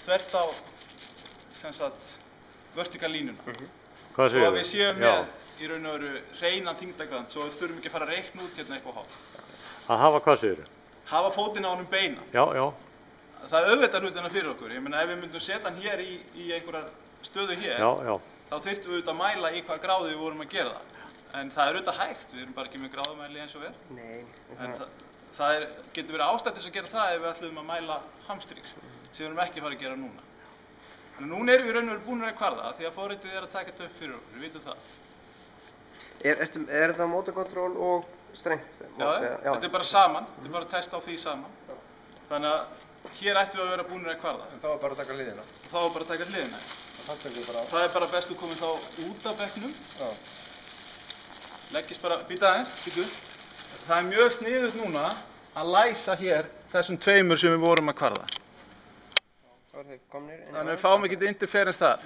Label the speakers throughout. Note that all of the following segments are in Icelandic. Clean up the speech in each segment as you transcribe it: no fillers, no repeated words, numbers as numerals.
Speaker 1: þvert á sem sagt vertikal línuna.
Speaker 2: Hvað
Speaker 1: Svo
Speaker 2: segir
Speaker 1: að við séum með í raun og veru hreinan þyngdarkrafт, svo við þurfum ekki að fara að reikna út hérna eitthvað hátt.
Speaker 2: Að hafa hvað segir þau?
Speaker 1: Hafa fótinn á honum beina.
Speaker 2: Já, já.
Speaker 1: Það auðveldar hlutina fyrir okkur. Ég meina ef við myndum setja hann hér í einhverjar stöðu hér, þá þyrftum við auðvitað að mæla í hvað gráðu við vorum að gera það. En það er auðvitað hægt, við erum bara ekki með gráðumæli eins og er.
Speaker 3: Nei.
Speaker 1: En það getur verið ástætt til að gera það ef við ætlum að mæla hamstrings, sem við erum ekki að fara að gera núna. Þannig að núna erum við raun og veru búin að kvarða, því að forritið er að taka þetta upp fyrir okkur, við vitum það.
Speaker 3: Er það mótorkontról og strengt?
Speaker 1: Já, þetta er bara saman, þetta er bara að testa á því saman. Þannig að hér ættum við að vera búin að kvarða.
Speaker 3: En þá er bara að taka hliðina?
Speaker 1: Þá er bara að taka hliðina. Það er bara best að koma þá út af bekknum. Leggist bara, býta aðeins, býtu. Það er mjög sniðugt núna að læsa hér þessum tveimur sem við vorum að kvarða. Þannig að við fáum ekkert interference þar.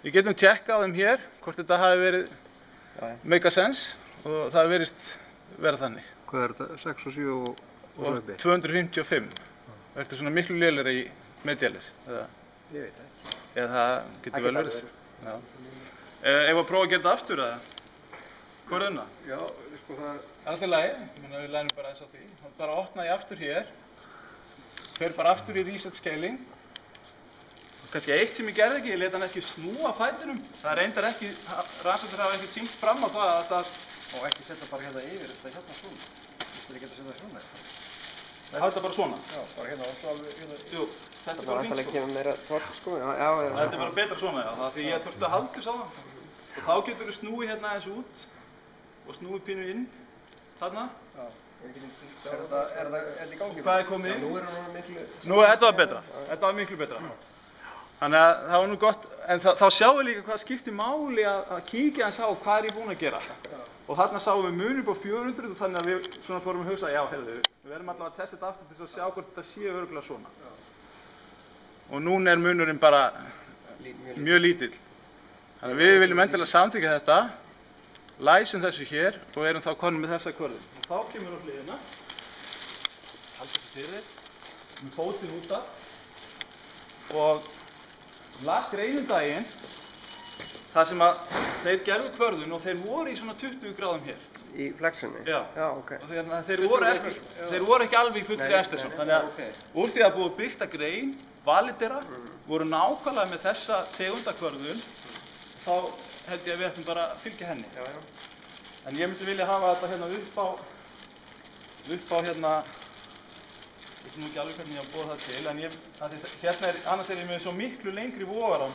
Speaker 1: Við getum tjekkað á þeim hér, hvort þetta hafi verið make a sense og það verist vera þannig.
Speaker 3: Hvað er þetta? 6 og 7
Speaker 1: og 255. Það ertu svona miklu lélegri í medialis.
Speaker 3: Ég veit það ekki.
Speaker 1: Eða það getur vel verið. Ef að prófa að gera þetta aftur eða? Hvað er það?
Speaker 3: Já, sko það er...
Speaker 1: Alltaf lagi, við lænum bara eins á því. Það bara opna ég aftur hér. Fer bara aftur í reset scaling. Kannski eitt sem ég gerði ekki, ég leta hann ekki snúa fætinum. Það reyndar ekki, rannsóknir hafa ekkert sýnt fram á það að það...
Speaker 3: Og ekki setja bara hérna yfir, þetta er hérna svona. Þú veist ekki að setja svona eitthvað.
Speaker 1: Það hafa þetta bara svona?
Speaker 3: Já, bara hérna og svo alveg hérna.
Speaker 1: Jú, þetta er bara fínt sko.
Speaker 3: Það kemur meira tork sko, já.
Speaker 1: Þetta er bara betra svona, já. Það er því ég þurfti að halda þess á það. Og þá getur við snúið hérna aðeins út og snúið pínu inn, þarna.
Speaker 3: Já. Er þetta í gangi?
Speaker 1: Hvað er komið inn?
Speaker 3: Nú er það miklu...
Speaker 1: Nú, þetta var betra. Þetta var miklu betra. Þannig að það var nú gott, en þá sjáum við líka hvað skiptir máli að kíkja hans á hvað er ég búinn að gera. Og þarna sáum við munur upp á 400 og þannig að við svona fórum að hugsa, já, heyrðu, við verðum allavega að testa þetta aftur til þess að sjá hvort þetta sé örugglega svona. Og núna er munurinn bara mjög lítill. Þannig að við viljum endilega samþykkja þetta, læsum þessu hér og erum þá konum með þessa kvörðum. Og þá kemur á hliðina, halda þetta fyrir, með fótinn út af og las greinum daginn það sem að þeir gerðu kvörðun og þeir voru í svona 20 gráðum hér.
Speaker 3: Í flexunni?
Speaker 1: Já.
Speaker 3: Já, ok.
Speaker 1: Og þeir voru ekki alveg í fullri Estersson. Þannig að úr því að búið að birta grein, validera, voru nákvæmlega með þessa tegundakvörðun, þá held ég að við ættum bara að fylgja henni.
Speaker 3: Já, já.
Speaker 1: En ég myndi vilja hafa þetta hérna upp á hérna, ég veit nú ekki alveg hvernig ég á að búa það til, en hérna annars er ég með svo miklu lengri vogararm,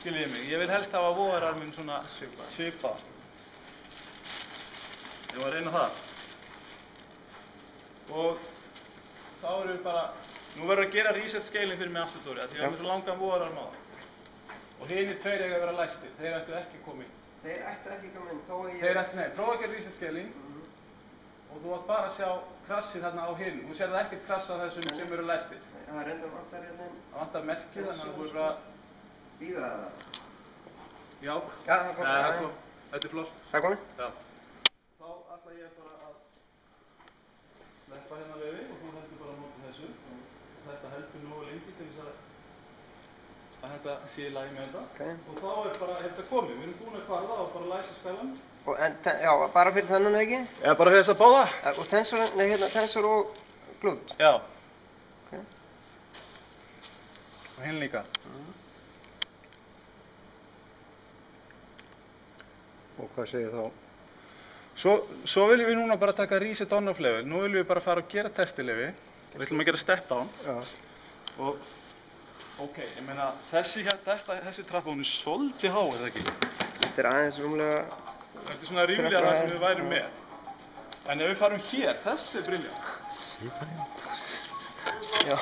Speaker 1: skiljið ég mig. Ég vil helst hafa vogararminn svona svipað. Ég var að reyna það. Og þá erum við bara, nú verður að gera reset scaling fyrir mig aftur Dóri, því að við erum svo langan vogararm á það. Og hinir tveir eiga að vera læstir, þeir ættu ekki að koma inn.
Speaker 3: Þeir ættu ekki að koma inn, þó að ég...
Speaker 1: Þeir ættu, nei, prófa að gera reset scaling og þú átt bara að sjá krassið þarna á hinn. Þú sér það ekkert krass á þessum sem eru læstir.
Speaker 3: Það er reyndar vantar hérna inn.
Speaker 1: Það vantar merkið, þannig að þú er bara...
Speaker 3: Bíða það?
Speaker 1: Já.
Speaker 3: Já, það kom.
Speaker 1: Það kom. Þetta er flott.
Speaker 3: Það er komið?
Speaker 1: Já. Þá ætla ég bara að sleppa hérna vefi og þú heldur bara á móti þessu. Og þetta heldur nógu lengi til þess að þetta sé í lagi með þetta. Og þá er bara þetta komið. Við erum búin að kvarða og bara læsa skælan.
Speaker 3: Já, bara fyrir þennan ekki?
Speaker 1: Já, bara fyrir þess að báða.
Speaker 3: Og tensor, nei hérna, tensor og glúd?
Speaker 1: Já.
Speaker 3: Ok.
Speaker 1: Og hinn líka.
Speaker 3: Og hvað segir þá?
Speaker 1: Svo viljum við núna bara taka reset on-off level. Nú viljum við bara fara og gera testilefi. Við ætlum að gera step down.
Speaker 3: Já.
Speaker 1: Og, ok, ég meina, þessi trappa hún er svolítið há, er það ekki?
Speaker 3: Þetta er aðeins rúmlega...
Speaker 1: Þetta er svona ríflega það sem við værum með. En ef við farum hér, þessi er briljant.
Speaker 3: Já.